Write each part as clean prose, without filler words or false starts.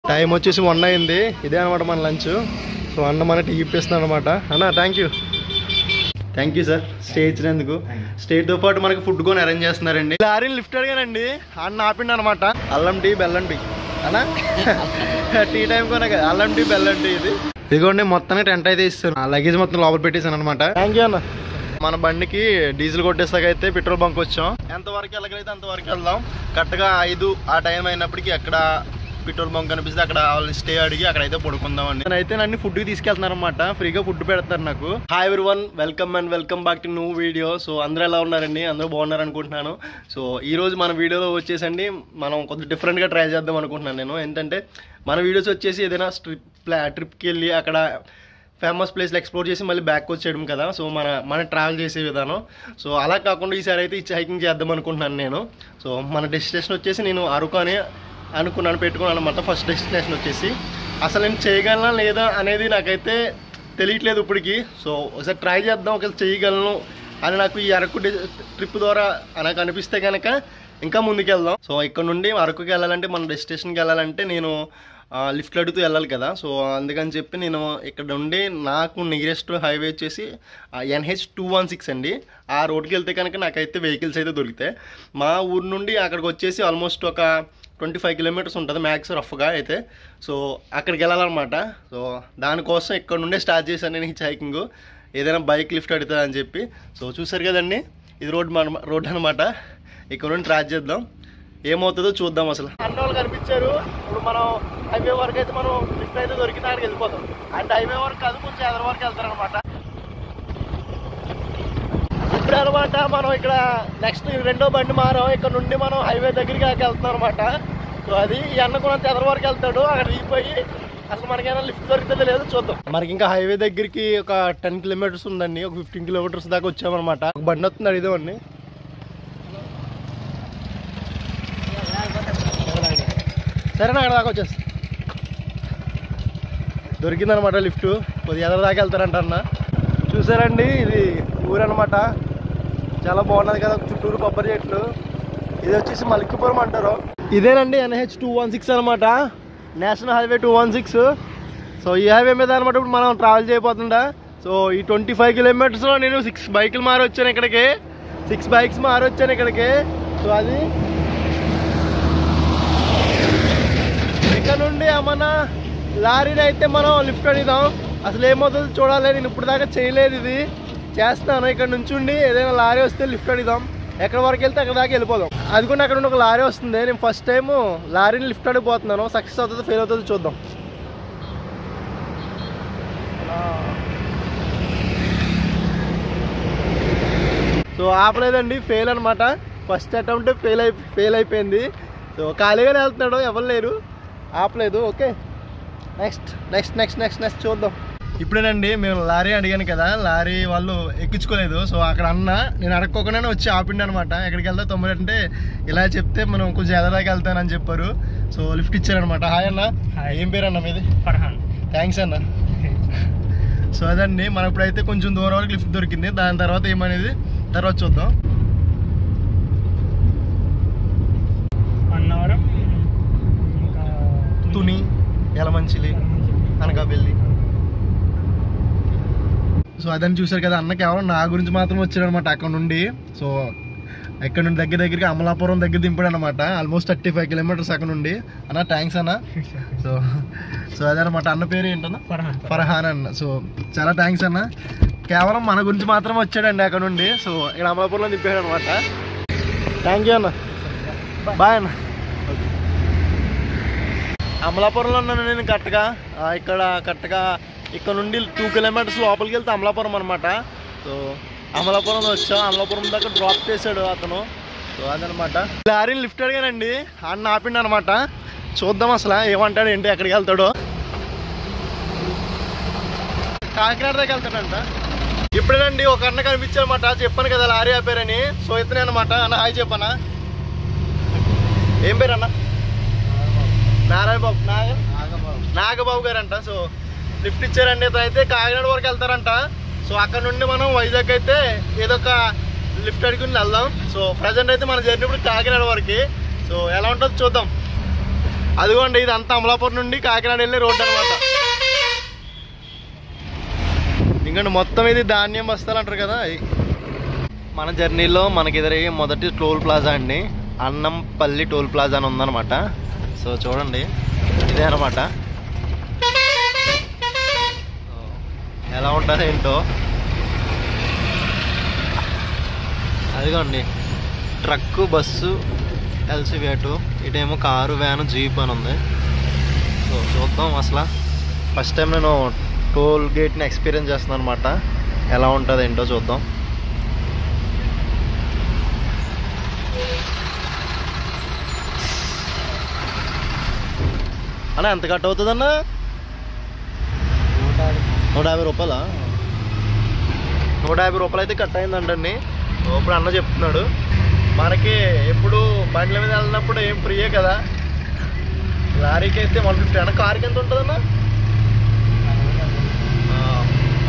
Time వచ్చేసి 1 అయింది. ఇదే అనమాట మన లంచ్. సో అన్న మన టీ ఇప్పిస్తున్నాను అనమాట. అన్న థ్యాంక్ యూ సార్ స్టే ఇచ్చినందుకు. స్టేతో పాటు మనకి ఫుడ్ కొని అరేంజ్ చేస్తున్నారండి. లారీని లిఫ్ట్ అడిగానండి, అన్న ఆపిండి అనమాట. అల్లం టీ బెల్లం టీ అన్నా టీ టైం కొనే కదా అల్లం టీ బెల్లం టీ. ఇదిగోండి మొత్తానికి టెంట్ అయితే ఇస్తాను. లగేజ్ మొత్తం లోపల పెట్టేసాను అనమాట. థ్యాంక్ యూ అన్న. మన బండికి డీజిల్ కొట్టేసాకైతే పెట్రోల్ బంక్ వచ్చాం. ఎంతవరకు వెళ్ళగలిగితే అంతవరకు వెళ్దాం. కరెక్ట్గా 5 ఆ టైం అయినప్పటికీ ఎక్కడ పెట్రోల్ బంక్ కనిపిస్తే అక్కడ వాళ్ళని స్టే అడిగి అక్కడైతే పడుకుందాం అండి. అయితే నన్ను ఫుడ్కి తీసుకెళ్తున్నారు అనమాట. ఫ్రీగా ఫుడ్ పెడతారు నాకు. Hi everyone, welcome back to new video. So అందరూ ఎలా ఉన్నారండి? అందరూ బాగున్నారు అనుకుంటున్నాను. సో ఈ రోజు మన వీడియోలో వచ్చేసండి మనం కొంచెం డిఫరెంట్గా ట్రై చేద్దాం అనుకుంటున్నాను నేను. ఏంటంటే మన వీడియోస్ వచ్చేసి ఏదైనా ట్రిప్కి వెళ్ళి అక్కడ ఫేమస్ ప్లేస్లు ఎక్స్ప్లోర్ చేసి మళ్ళీ బ్యాక్ వచ్చేయడం కదా. సో మన ట్రావెల్ చేసే విధానం. సో అలా కాకుండా ఈసారి అయితే ఇచ్చి హైకింగ్ చేద్దాం అనుకుంటున్నాను నేను. సో మన డెస్టినేషన్ వచ్చేసి నేను అరకు అని పెట్టుకున్నాను అనమాట. ఫస్ట్ డెస్టినేషన్ వచ్చేసి అసలు నేను చేయగలనా లేదా అనేది నాకైతే తెలియట్లేదు ఇప్పటికి. సో ఒకసారి ట్రై చేద్దాం, ఒకసారి చేయగలను అని నాకు ఈ అరకు ట్రిప్ ద్వారా నాకు అనిపిస్తే కనుక ఇంకా ముందుకెళ్దాం. సో ఇక్కడ నుండి అరకుకి వెళ్ళాలంటే మన డెస్టినేషన్కి వెళ్ళాలంటే నేను లిఫ్ట్ అడుగుతూ వెళ్ళాలి కదా. సో అందుకని చెప్పి నేను ఇక్కడ నుండి నాకు నియరెస్ట్ హైవే వచ్చేసి NH216 అండి. ఆ రోడ్కి వెళ్తే కనుక నాకైతే వెహికల్స్ అయితే దొరుకుతాయి. మా ఊరు నుండి అక్కడికి వచ్చేసి ఆల్మోస్ట్ ఒక 25 కిలోమీటర్స్ ఉంటుంది మ్యాక్స్ రఫ్గా అయితే. సో అక్కడికి వెళ్ళాలన్నమాట. సో దానికోసం ఇక్కడ నుండే స్టార్ట్ చేశాను నేను హిచ్ హైకింగ్. ఏదైనా బైక్ లిఫ్ట్ అడుగుతుంది అని చెప్పి. సో చూసారు కదండి, ఇది రోడ్ అనమాట. ఇక్కడ నుండి ట్రాక్ చేద్దాం, ఏమవుతుందో చూద్దాం. అసలు అన్న వాళ్ళు కనిపించారు. ఇప్పుడు మనం హైవే వరకు అయితే మనం లిఫ్ట్ అయితే దొరికితే అక్కడికి వెళ్ళిపోతాం. అంటే హైవే వరకు కాదు, కొంచెం ఎదర వరకు వెళ్తారనమాట. ఇప్పుడు అనమాట మనం ఇక్కడ నెక్స్ట్ రెండో బండి మారాం. ఇక్కడ నుండి మనం హైవే దగ్గరికి వెళ్తున్నాం అనమాట. సో అది ఈ అన్న కూడా ఎదర వరకు వెళ్తాడు. అక్కడ దిగిపోయి అసలు మనకైనా లిఫ్ట్ దొరుకుతుందో లేదో చూద్దాం. మనకి ఇంకా హైవే దగ్గరికి ఒక 10 కిలోమీటర్స్ ఉందండి. ఒక 15 కిలోమీటర్స్ దాకా వచ్చామన్నమాట. ఒక బండి వస్తుంది, అడిగిదామండి. సరేనా, అక్కడ దాకా వచ్చేస్తా. దొరికిందనమాట లిఫ్ట్. కొద్దిగా ఎదర దాకా వెళ్తారంట అన్న. చూసారండి, ఇది ఊరనమాట. చాలా బాగున్నది కదా, చుట్టూరు కొబ్బరి చెట్లు. ఇది వచ్చేసి మల్కిపురం అంటారు. ఇదేనండి NH216 అనమాట, నేషనల్ హైవే 216. సో ఈ హైవే మీద అనమాట ఇప్పుడు మనం ట్రావెల్ చేయబోతుందా. సో ఈ 25 కిలోమీటర్స్లో నేను 6 బైకులు మారొచ్చాను ఇక్కడికి. 6 బైక్స్ మారొచ్చాను ఇక్కడికి. సో అది ఇక్కడ నుండి ఏమన్నా లారీని అయితే మనం లిఫ్ట్ అడిగిదాం. అసలు ఏమవుతుందో చూడాలి. నేను ఇప్పుడు దాకా చేయలేదు, ఇది చేస్తాను. ఇక్కడ నుంచి ఉండి ఏదైనా లారీ వస్తే లిఫ్ట్ అడిగిదాం. ఎక్కడ వరకు వెళ్తే అక్కడ దాకా వెళ్ళిపోదాం. అది కూడా అక్కడ నుండి ఒక లారీ వస్తుంది. నేను ఫస్ట్ టైం లారీని లిఫ్ట్ అడిగిపోతున్నాను. సక్సెస్ అవుతుందో ఫెయిల్ అవుతుందో చూద్దాం. సో ఆపలేదండి, ఫెయిల్ అనమాట. ఫస్ట్ అటెంప్ట్ ఫెయిల్ అయిపోయింది. సో ఖాళీగానే వెళ్తున్నాడు, ఎవరు లేరు, ఆపలేదు. ఓకే, నెక్స్ట్ చూద్దాం. ఇప్పుడేనండి మేము లారీ అడిగాను కదా, లారీ వాళ్ళు ఎక్కించుకోలేదు. సో అక్కడ అన్న నేను అడగకోకుండానే వచ్చి ఆపిండి అనమాట. ఎక్కడికి వెళ్తా 9 అంటే ఇలా చెప్తే మనం కొంచెం ఎదరాకి వెళ్తానని చెప్పారు. సో లిఫ్ట్ ఇచ్చారనమాట. హాయ్ అన్న, ఏం పేరు అన్న మీది? ఫర్హాన్. థ్యాంక్స్ అన్న. సో అదండి, మనం ఇప్పుడైతే కొంచెం దూరం వరకు లిఫ్ట్ దొరికింది. దాని తర్వాత ఏమనేది తర్వాత చూద్దాం. అన్నవరం, తుని, యలమంచిలి, అనకాపల్లి. సో అదని చూసారు కదా, అన్న కేవలం నా గురించి మాత్రం వచ్చాడు అనమాట అక్కడ నుండి. సో ఇక్కడ నుండి దగ్గరికి అమలాపురం దగ్గర దింపాడు అనమాట. ఆల్మోస్ట్ 35 కిలోమీటర్స్ అక్కడ నుండి. అన్న థ్యాంక్స్ అన్న. సో అదనమాట. అన్న పేరు ఏంటన్నా? ఫర్హాన్ అన్న. సో చాలా థ్యాంక్స్ అన్న, కేవలం మన గురించి మాత్రం వచ్చాడండి అక్కడ నుండి. సో ఇక్కడ అమలాపురంలో దింపాడు అనమాట. థ్యాంక్ యూ అన్న, బాయ్ అన్న. అమలాపురంలో ఉన్నాను నేను కరెక్ట్గా. ఇక్కడ నుండి 2 కిలోమీటర్స్ లోపలికి వెళ్తే అమలాపురం అనమాట. సో అమలాపురంలో వచ్చాం. అమలాపురం దగ్గర డ్రాప్ చేశాడు అతను. సో అదనమాట. లారీని లిఫ్ట్ అడిగానండి, అన్న ఆపిండి అనమాట. చూద్దాం అసలు ఏమంటాడు, ఏంటి, ఎక్కడికి వెళ్తాడో. కాకినాడ దగ్గర వెళ్తాడంట. ఇప్పుడేనండి ఒక అన్న కనిపించారనమాట. చెప్పాను కదా లారీ ఆపారని. సో ఇతనే అనమాట. అన్న హాయ్ చెప్పన్నా. ఏం పేరు అన్న? నాగబాబు గారు అంట. సో లిఫ్ట్ ఇచ్చారండి. అయితే కాకినాడ వరకు వెళ్తారంట. సో అక్కడ నుండి మనం వైజాగ్ అయితే ఏదో ఒక లిఫ్ట్ అడుగుని వెళ్దాం. సో ప్రజెంట్ అయితే మన జర్నీ ఇప్పుడు కాకినాడ వరకు. సో ఎలా ఉంటుందో చూద్దాం. అదిగోండి ఇదంతా అమలాపురం నుండి కాకినాడ వెళ్ళే రోడ్డు అనమాట. ఇంకండి మొత్తం ఇది ధాన్యం బస్తాలు అంటారు కదా. మన జర్నీలో మనకి ఎదురయ్యే మొదటి టోల్ ప్లాజా అండి, అన్నంపల్లి టోల్ ప్లాజా అని ఉందన్నమాట. సో చూడండి ఇదే అనమాట. ఎలా ఉంటుంది ఏంటో. అదిగోండి ట్రక్కు, బస్సు, ఎల్సివేటు, ఇటేమో కారు, వ్యాను, జీప్ అని ఉంది. సో చూద్దాం అసలు. ఫస్ట్ టైం నేను టోల్ గేట్ని ఎక్స్పీరియన్స్ చేస్తున్నాను అనమాట. ఎలా ఉంటుంది ఏంటో చూద్దాం. అన్న ఎంత కట్ అవుతుందన్నా? 150 రూపాయలా? 150 రూపాయలు అయితే కట్ అయిందంటండి. ఇప్పుడు అన్న చెప్తున్నాడు. మనకి ఎప్పుడు బండ్ల మీద వెళ్ళినప్పుడు ఏం ఫ్రీయే కదా, లారీకి అయితే 150. అన్న కార్కి ఎంత ఉంటుందన్న?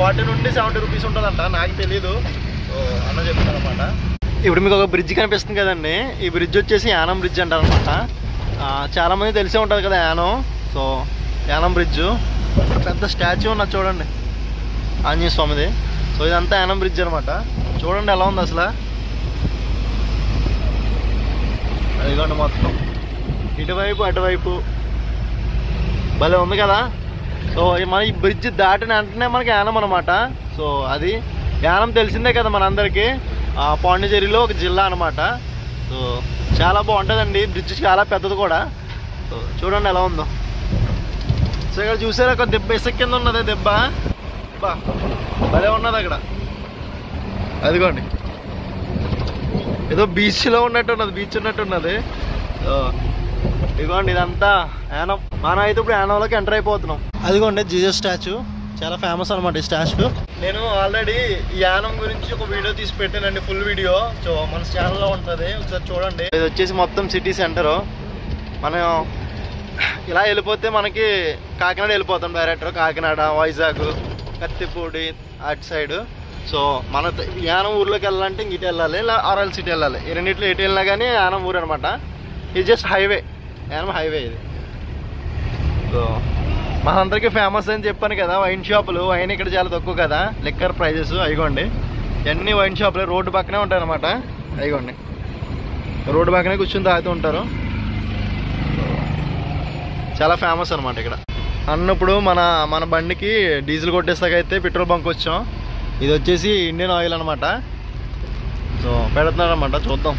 40 నుండి 70 రూపీస్ ఉంటుందంట, నాకు తెలీదు. అన్న చెప్తాను అనమాట. ఇప్పుడు మీకు ఒక బ్రిడ్జ్ కనిపిస్తుంది కదండి, ఈ బ్రిడ్జ్ వచ్చేసి యానం బ్రిడ్జ్ అంటారు అనమాట. చాలామంది తెలిసే ఉంటుంది కదా యానం. సో యానం బ్రిడ్జ్ పెద్ద స్టాచ్యూ ఉన్నది చూడండి, ఆంజనేయ స్వామిది. సో ఇదంతా యానం బ్రిడ్జ్ అనమాట. చూడండి ఎలా ఉంది అసలు. అదిగోండి మొత్తం ఇటువైపు అటువైపు భలే ఉంది కదా. సో మన ఈ బ్రిడ్జ్ దాటిన వెంటనే మనకి యానం అనమాట. సో అది యానం తెలిసిందే కదా మనందరికీ, పాండిచేరిలో ఒక జిల్లా అనమాట. సో చాలా బాగుంటుందండి బ్రిడ్జ్, చాలా పెద్దది కూడా. సో చూడండి ఎలా ఉందో. సో ఇక్కడ చూసారా ఒక దెబ్బ ఇసుక కింద ఉన్నది, దెబ్బ బా భలే ఉన్నది అక్కడ. అదిగోండి ఏదో బీచ్లో ఉన్నట్టు ఉన్నది, బీచ్ ఉన్నట్టు ఉన్నది. ఇదిగోండి ఇదంతా యానం. మనం అయితే ఇప్పుడు యానంలోకి ఎంటర్ అయిపోతున్నాం. అదిగోండి జీసస్ స్టాచ్యూ, చాలా ఫేమస్ అనమాట ఈ స్టాచ్యూ. నేను ఆల్రెడీ ఈ యానం గురించి ఒక వీడియో తీసి పెట్టానండి, ఫుల్ వీడియో. సో మన ఛానల్లో ఉంటుంది, ఒకసారి చూడండి. ఇది వచ్చేసి మొత్తం సిటీ సెంటరు. మనం ఇలా వెళ్ళిపోతే మనకి కాకినాడ వెళ్ళిపోతాం డైరెక్ట్. కాకినాడ, వైజాగ్, కత్తిపూడి అటు సైడ్. సో మన యానం ఊర్లోకి వెళ్ళాలంటే ఇంక ఇటు వెళ్ళాలి, ఇలా ఆర్ఎల్ సిటీ వెళ్ళాలి. ఈ రెండింటిలో ఎటు వెళ్ళినా కానీ యానం ఊరు అనమాట. ఇది జస్ట్ హైవే, యానం హైవే ఇది. సో మనందరికీ ఫేమస్ అని చెప్పాను కదా వైన్ షాపులు. వైన్ ఇక్కడ చాలా తక్కువ కదా, లిక్కర్ ప్రైజెస్. అయిగోండి అన్ని వైన్ షాపులు రోడ్డు పక్కనే ఉంటాయి అనమాట. అయిగోండి రోడ్డు పక్కనే కూర్చొని తాగుతూ ఉంటారు. చాలా ఫేమస్ అనమాట ఇక్కడ. అన్నప్పుడు మన బండికి డీజిల్ కొట్టేస్తాకైతే పెట్రోల్ బంక్ వచ్చాం. ఇది వచ్చేసి ఇండియన్ ఆయిల్ అనమాట. సో పెడుతున్నారు అనమాట, చూద్దాం.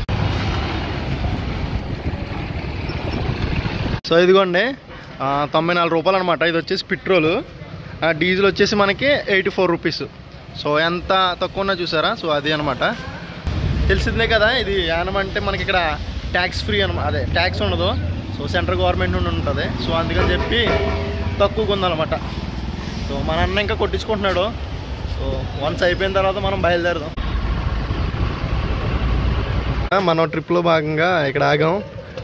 సో ఇదిగోండి 94 రూపాయలు అనమాట. ఇది వచ్చేసి పెట్రోల్. డీజిల్ వచ్చేసి మనకి 84 రూపీస్. సో ఎంత తక్కువ ఉన్నా చూసారా. సో అది అనమాట. తెలిసిందే కదా ఇది యానం అంటే మనకి ఇక్కడ ట్యాక్స్ ఫ్రీ అనమాట, అదే ట్యాక్స్ ఉండదు. సో సెంట్రల్ గవర్నమెంట్ నుండి ఉంటుంది. సో అందుకని చెప్పి తక్కువగా ఉందన్నమాట. సో మన అన్న ఇంకా కొట్టించుకుంటున్నాడు. సో వన్స్ అయిపోయిన తర్వాత మనం బయలుదేరదాం. మనం ట్రిప్లో భాగంగా ఇక్కడ ఆగాం,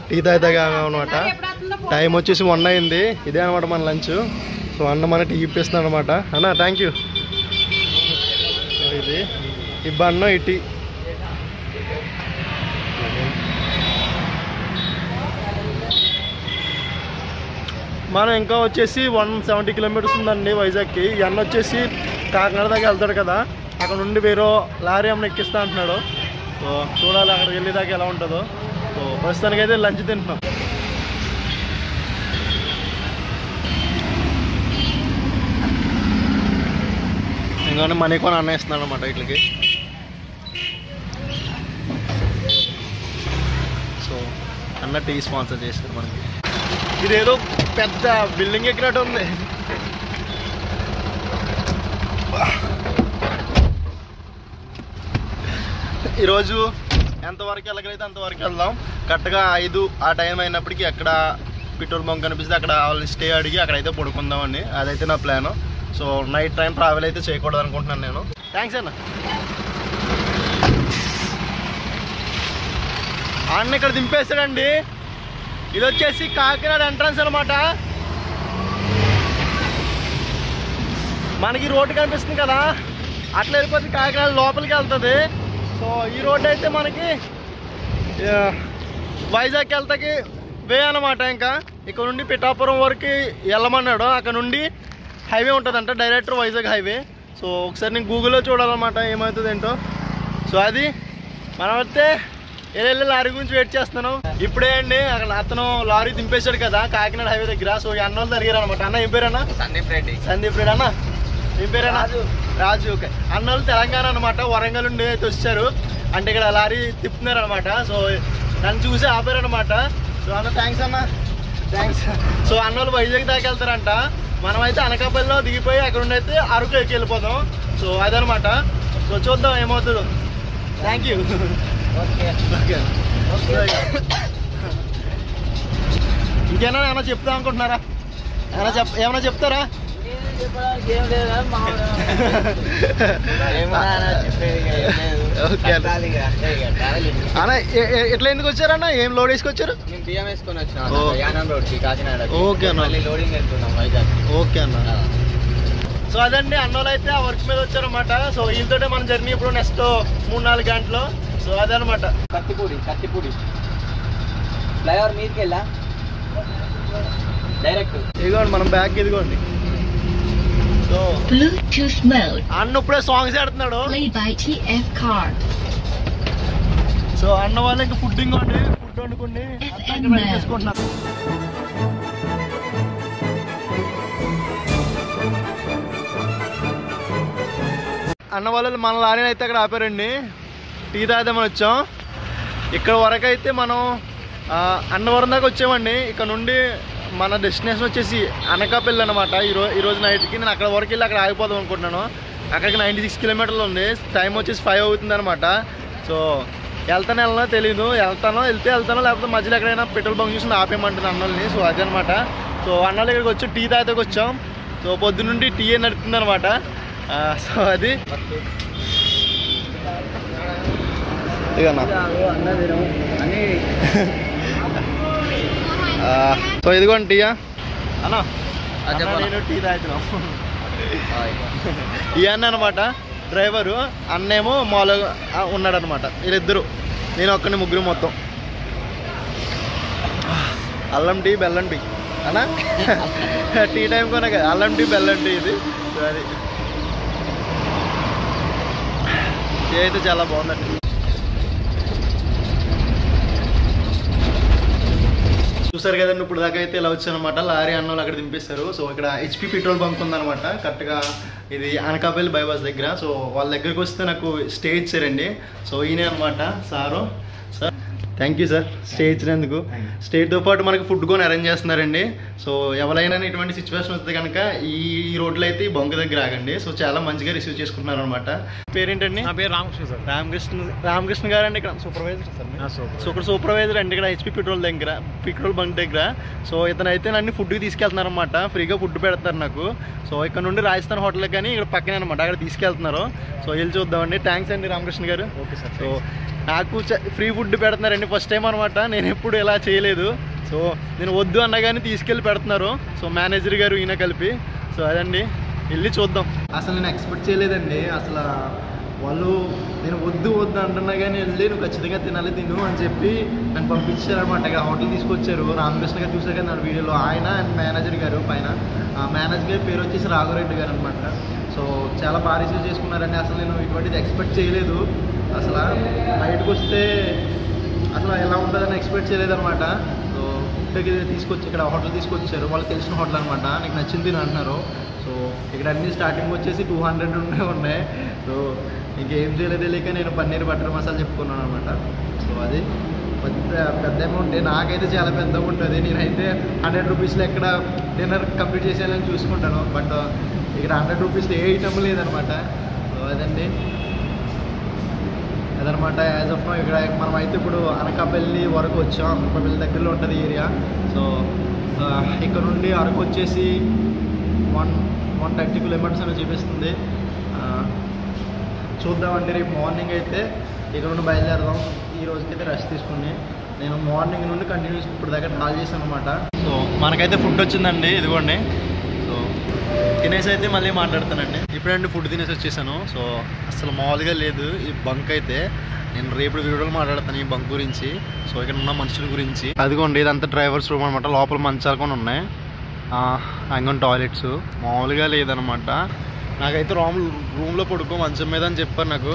టీ తాగితే ఆగాం అనమాట. టైం వచ్చేసి 1 అయింది. ఇదే అనమాట మన లంచ్. సో అన్న మన టీ ఇప్పిస్తున్నాడు అనమాట. అన్న థ్యాంక్ యూ. ఇది ఇబ్బన్న ఈ టీ. మనం ఇంకా వచ్చేసి 170 కిలోమీటర్స్ ఉందండి వైజాగ్కి. ఈ అన్న వచ్చేసి కాకినాడ దాకా వెళ్తాడు కదా, అక్కడ నుండి వేరే లారీ అమ్మని ఎక్కిస్తా అంటున్నాడు. సో చూడాలి అక్కడికి వెళ్ళేదాకా ఎలా ఉంటుందో. సో ప్రస్తుతానికి అయితే లంచ్ తింటున్నాం. ఇంకొన్ని మనీ కొని అన్న ఇస్తున్నాడు అనమాట వీటికి. సో అన్న టీ స్పాన్సర్ చేస్తారు మనకి. ఇదేదో పెద్ద బిల్డింగ్ ఎక్కినట్టు ఉంది. ఈరోజు ఎంతవరకు వెళ్ళగలిగితే అంతవరకు వెళ్దాం. కరెక్ట్గా 5 ఆ టైం అయినప్పటికీ ఎక్కడ పెట్రోల్ బంక్ కనిపిస్తే అక్కడ వాళ్ళు స్టే అడిగి అక్కడైతే పడుకుందామండి. అదైతే నా plan. So night time travel అయితే చేయకూడదు అనుకుంటున్నాను నేను. థ్యాంక్స్ అన్న. అన్న ఇక్కడ దింపేస్తాడండి. ఇది వచ్చేసి కాకినాడ ఎంట్రన్స్ అనమాట. మనకి రోడ్డు కనిపిస్తుంది కదా, అట్లా వెళ్ళిపోతే కాకినాడ లోపలికి వెళ్తుంది. సో ఈ రోడ్డు అయితే మనకి వైజాగ్కి వెళ్తాకి వే అనమాట. ఇంకా ఇక్కడ నుండి పిఠాపురం వరకు వెళ్ళమన్నాడు. అక్కడ నుండి హైవే ఉంటుందంట, డైరెక్ట్ వైజాగ్ హైవే. సో ఒకసారి నేను గూగుల్లో చూడాలన్నమాట ఏమవుతుంది ఏంటో. సో అది మనం అయితే వెళ్ళి లారీ గురించి వెయిట్ చేస్తున్నాను. ఇప్పుడే అండి అక్కడ అతను లారీ దింపేశాడు కదా కాకినాడ హైవే దగ్గర. సో ఈ అన్న వాళ్ళు జరిగారు అనమాట. అన్న ఏం పేరన్నా? సందీప్ రెడ్డి అన్న. ఏం పేరన్నా? రాజు. ఓకే. అన్న వాళ్ళు తెలంగాణ అనమాట, వరంగల్ నుండి అయితే వచ్చారు. అంటే ఇక్కడ లారీ తిప్పుతున్నారు అనమాట. సో నన్ను చూసి ఆపారు అనమాట. సో అన్న థ్యాంక్స్ అన్న, థ్యాంక్స్. సో అన్న వాళ్ళు వైజాగ్ దాకా వెళ్తారంట. మనం అయితే అనకాపల్లిలో దిగిపోయి అక్కడ నుండి అయితే అరకు ఎక్కి వెళ్ళిపోదాం. సో అదనమాట. సో చూద్దాం ఏమవుతుందో. Thank you. ఇంకేనా ఏమైనా చెప్తా అనుకుంటున్నారా? ఏమైనా చెప్తారా? ఎట్లా ఎందుకు వచ్చారన్న? ఏం లోడ్ వేసుకొచ్చారు? ఓకే అన్న. ఓకే అన్న. సో అదండి అన్నోళ్ళు అయితే ఆ వర్క్ మీద వచ్చారన్నమాట. సో వీళ్ళతోటే మన జర్నీ ఇప్పుడు నెక్స్ట్ 3-4 గంటలు. సో అదనమాట. కత్తిపూడి ఫ్లైఓవర్ మీదకి వెళ్ళా డైరెక్ట్. ఇదిగోండి మనం బ్యాగ్. ఇదిగోండి. సో అన్న ఇప్పుడే సాంగ్స్ ఆడుతున్నాడు. సో అన్న వాళ్ళు ఇంకా ఫుడ్ ఇంకోండి, ఫుడ్ వండుకోండి చేసుకుంటున్నారు. అన్న వాళ్ళు మన లారీని అయితే అక్కడ ఆపారండి. టీ తాగుదామని వచ్చాం. ఇక్కడ వరకు అయితే మనం అన్నవరం దాకా వచ్చామండి. ఇక్కడ నుండి మన డెస్టినేషన్ వచ్చేసి అనకాపల్లి అనమాట. ఈరోజు నైట్కి నేను అక్కడ వరకు వెళ్ళి అక్కడ ఆగిపోదాం అనుకుంటున్నాను. అక్కడికి 96 కిలోమీటర్లు ఉంది. టైం వచ్చేసి 5 అవుతుంది అనమాట. సో వెళ్ళనో తెలీదు. వెళ్తానో లేకపోతే మధ్యలో ఎక్కడైనా పెట్రోల్ బంక్ చూసి ఆపేయమంటుంది అన్నల్ని. సో అదే అనమాట. సో అన్నలు ఇక్కడికి వచ్చి టీ తాగితే వచ్చాం. సో పొద్దున్నుండి టీ నడుతుంది అనమాట. సో అది సో ఇదిగోండి టీయా అన్న. నేను టీ తాగుతున్నాం. ఈ అన్న అనమాట డ్రైవరు, అన్నేమో మామూలుగా ఉన్నాడు అనమాట. వీళ్ళిద్దరు, నేను ఒక్కడిని, ముగ్గురు మొత్తం. అల్లం టీ బెల్లం టీ అన్న. టీ టైం కొనే కదా అల్లం టీ బెల్లం టీ ఇది. అది టీ అయితే చాలా బాగుందండి. చూసారు కదండి ఇప్పుడు దాకా అయితే ఇలా వచ్చానమాట. లారీ అన్నోళ్ళు అక్కడ దింపేస్తారు. సో ఇక్కడ హెచ్పి పెట్రోల్ బంక్ ఉందన్నమాట కరెక్ట్గా. ఇది అనకాపల్లి బైపాస్ దగ్గర. సో వాళ్ళ దగ్గరికి వస్తే నాకు స్టే ఇచ్చారండి. సో ఈయనే అనమాట sir. Sir thank you sir stay ఇచ్చినందుకు. స్టేతో పాటు మనకి ఫుడ్ కొని అరేంజ్ చేస్తున్నారండి. సో ఎవరైనా ఇటువంటి సిచ్యువేషన్ వస్తే కనుక ఈ రోడ్లో అయితే ఈ బంక్ దగ్గర ఆగండి. సో చాలా మంచిగా రిసీవ్ చేసుకుంటున్నారు అనమాట. పేరేంటండి? నా పేరు రామకృష్ణ సార్. రామకృష్ణ గారు అండి. ఇక్కడ సూపర్వైజర్ సార్. సో ఇక్కడ సూపర్వైజర్ అండి ఇక్కడ హెచ్పి పెట్రోల్ బంక్ దగ్గర. సో ఇతను అయితే నన్ను ఫుడ్కి తీసుకెళ్తున్నారు అనమాట. ఫ్రీగా ఫుడ్ పెడతారు నాకు. సో ఇక్కడ నుండి రాజస్థాన్ హోటల్ కానీ ఇక్కడ పక్కనే అనమాట, అక్కడ తీసుకెళ్తున్నారు. సో వెళ్ళి చూద్దామండి. థ్యాంక్స్ అండి రామకృష్ణ గారు. Okay sir. సో నాకు ఫ్రీ ఫుడ్ పెడుతున్నారండి ఫస్ట్ టైం అనమాట. నేను ఎప్పుడు ఇలా చేయలేదు. సో నేను వద్దు అన్నా కానీ తీసుకెళ్ళి పెడుతున్నారు. సో మేనేజర్ గారు ఈయన కలిపి. సో అదండి వెళ్ళి చూద్దాం. అసలు నేను ఎక్స్పెక్ట్ చేయలేదండి. అసలు వాళ్ళు నేను వద్దు అంటున్నా కానీ వెళ్ళి నువ్వు ఖచ్చితంగా తినాలి తిను అని చెప్పి నన్ను పంపించారనమాట. ఇక్కడ హోటల్ తీసుకొచ్చారు. రామకృష్ణ గారు చూసారు కదా నా వీడియోలో, ఆయన అండ్ మేనేజర్ గారు పైన. మేనేజర్ గారి పేరు వచ్చేసి రాఘవరెడ్డి గారు అనమాట. సో చాలా బాగా రిసీవ్ చేసుకున్నారండి. అసలు నేను ఇటువంటిది ఎక్స్పెక్ట్ చేయలేదు. అసలు బయటకు వస్తే అసలు ఎలా ఉంటుందని ఎక్స్పెక్ట్ చేయలేదన్నమాట. సో ఫుడ్కి తీసుకొచ్చి ఇక్కడ హోటల్ తీసుకొచ్చారు. వాళ్ళు తెలిసిన హోటల్ అనమాట. నీకు నచ్చింది అంటున్నారు. సో ఇక్కడ అన్ని స్టార్టింగ్ వచ్చేసి 200 ఉన్నాయి. సో ఇంకేం చేయలేదు తెలియక నేను పన్నీర్ బటర్ మసాలా చెప్పుకున్నాను అనమాట. సో అది పెద్ద అమౌంట్. నాకైతే చాలా పెద్ద ఉంటుంది. నేనైతే 100 రూపీస్లో ఎక్కడ డిన్నర్ కంప్లీట్ చేసేయాలని చూసుకుంటాను. బట్ ఇక్కడ 100 రూపీస్లో ఏ ఐటమ్ లేదనమాట. సో అదండి అదనమాట. యాజ్ ఆఫ్ నో ఇక్కడ మనం అయితే ఇప్పుడు అనకాపల్లి వరకు వచ్చాం. అనకాపల్లి దగ్గరలో ఉంటుంది ఏరియా. సో ఇక్కడ నుండి అరకు వచ్చేసి 130 కిలోమీటర్స్ అని చూపిస్తుంది. చూద్దామండి రేపు మార్నింగ్ అయితే ఇక్కడ నుండి బయలుదేరదాం. ఈ రోజుకైతే రెస్ట్ తీసుకుని నేను మార్నింగ్ నుండి కంటిన్యూస్ ఇప్పుడు దగ్గర కాల్ చేశాను అనమాట. సో మనకైతే ఫుడ్ వచ్చిందండి ఇదిగోండి. సో తినేసి అయితే మళ్ళీ మాట్లాడుతానండి. ఇప్పుడండి ఫుడ్ తినేసి వచ్చేసాను. సో అసలు మామూలుగా లేదు ఈ బంక్ అయితే. నేను రేపు వీడియోలో మాట్లాడతాను ఈ బంక్ గురించి. సో ఇక్కడ ఉన్న మనుషుల గురించి. అదిగోండి ఇదంతా డ్రైవర్స్ రూమ్ అనమాట. లోపల మంచాలు కూడా ఉన్నాయి. అంగన్ టాయిలెట్స్ మామూలుగా లేదనమాట. నాకైతే రూమ్లో పడుకో మంచం మీద అని చెప్పారు. నాకు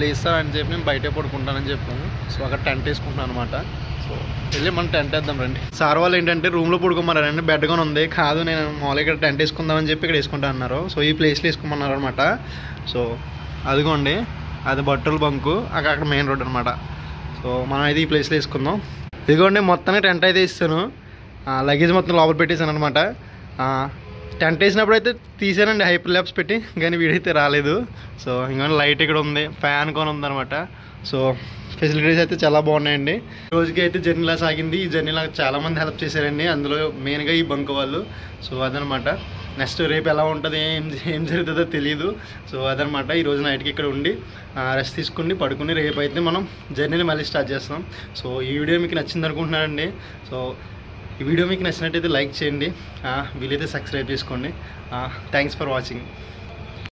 లేస్తానని చెప్పి నేను బయటే పడుకుంటానని చెప్పాను. సో అక్కడ టెంట్ వేసుకుంటున్నాను అనమాట. సో వెళ్ళి మనం టెంట్ వేద్దాం రండి. సార్ వాళ్ళు ఏంటంటే రూమ్లో పడుకోమన్నారండి. బెడ్ గా ఉంది. కాదు నేను మామూలుగా ఇక్కడ టెంట్ వేసుకుందామని చెప్పి ఇక్కడ వేసుకుంటా అన్నారు. సో ఈ ప్లేస్లో వేసుకోమన్నారు అనమాట. సో అదిగోండి అది బట్టల బంకు. అక్కడ మెయిన్ రోడ్ అనమాట. సో మనం అయితే ఈ ప్లేస్లో వేసుకుందాం. ఇదిగోండి మొత్తానికి టెంట్ అయితే ఇస్తాను. లగేజ్ మొత్తం లోపల పెట్టేసాను అనమాట. టెంట్ వేసినప్పుడు అయితే తీసానండి హైపర్ ల్యాబ్స్ పెట్టి, కానీ వీడైతే రాలేదు. సో ఇంకా లైట్ ఇక్కడ ఉంది, ఫ్యాన్ కొని ఉందనమాట. సో ఫెసిలిటీస్ అయితే చాలా బాగున్నాయండి. రోజుకి అయితే జర్నీలా సాగింది. ఈ జర్నీలో చాలామంది హెల్ప్ చేశారండి, అందులో మెయిన్గా ఈ బంక్ వాళ్ళు. సో అదనమాట. నెక్స్ట్ రేపు ఎలా ఉంటుంది ఏం జరుగుతుందో తెలియదు. సో అదనమాట. ఈరోజు నైట్కి ఇక్కడ ఉండి రెస్ట్ తీసుకుని పడుకుని రేపు అయితే మనం జర్నీని మళ్ళీ స్టార్ట్ చేస్తాం. సో ఈ వీడియో మీకు నచ్చింది అనుకుంటున్నానండి. సో ఈ వీడియో మీకు నచ్చినట్టయితే లైక్ చేయండి, వీలైతే సబ్స్క్రైబ్ చేసుకోండి. Thanks for watching.